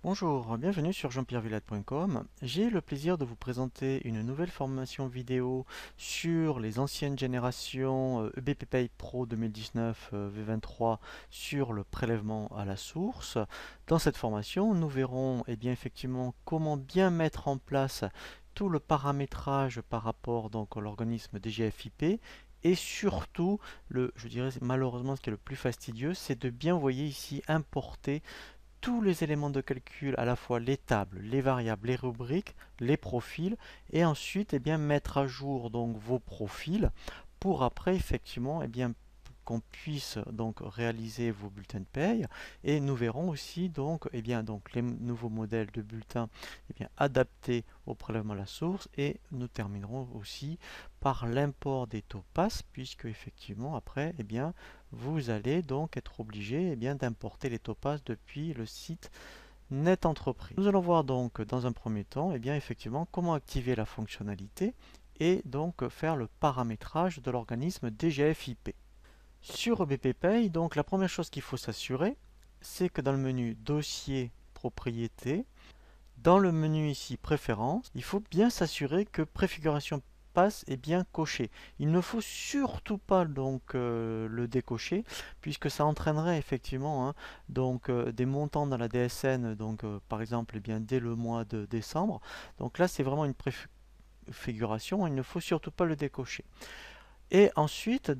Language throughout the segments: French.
Bonjour, bienvenue sur jean-pierrevillette.com. J'ai le plaisir de vous présenter une nouvelle formation vidéo sur les anciennes générations EBP Pro 2019 V23 sur le prélèvement à la source. Dans cette formation, nous verrons effectivement comment bien mettre en place tout le paramétrage par rapport donc à l'organisme DGFiP. Et surtout, je dirais malheureusement ce qui est le plus fastidieux, c'est de bien, vous voyez ici, importer tous les éléments de calcul, à la fois les tables, les variables, les rubriques, les profils, et ensuite mettre à jour donc vos profils pour après effectivement qu'on puisse donc réaliser vos bulletins de paye. Et nous verrons aussi donc les nouveaux modèles de bulletins adaptés au prélèvement à la source, et nous terminerons aussi par l'import des topaz, puisque effectivement après vous allez donc être obligé d'importer les topaz depuis le site Net Entreprise. Nous allons voir donc dans un premier temps effectivement comment activer la fonctionnalité et donc faire le paramétrage de l'organisme DGFiP. Sur EBP donc la première chose qu'il faut s'assurer, c'est que dans le menu Dossier, Propriété, dans le menu ici Préférences, il faut bien s'assurer que Préfiguration passe est bien coché. Il ne faut surtout pas le décocher, puisque ça entraînerait effectivement des montants dans la DSN, par exemple dès le mois de décembre. Donc là c'est vraiment une préfiguration, il ne faut surtout pas le décocher. Et ensuite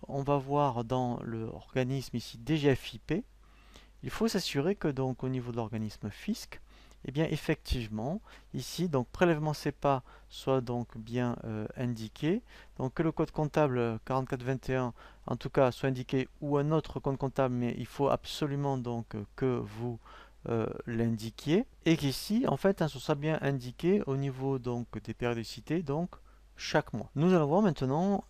on va voir dans l'organisme ici DGFiP, il faut s'assurer que au niveau de l'organisme fisc, effectivement, ici, prélèvement CEPA soit donc bien indiqué, donc que le code comptable 4421 en tout cas soit indiqué, ou un autre code comptable, mais il faut absolument que vous l'indiquiez, et qu'ici, en fait, ce soit bien indiqué au niveau des périodicités, chaque mois. Nous allons voir maintenant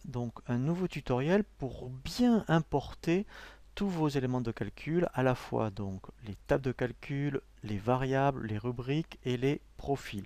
un nouveau tutoriel pour bien importer tous vos éléments de calcul, à la fois les tables de calcul, les variables, les rubriques et les profils.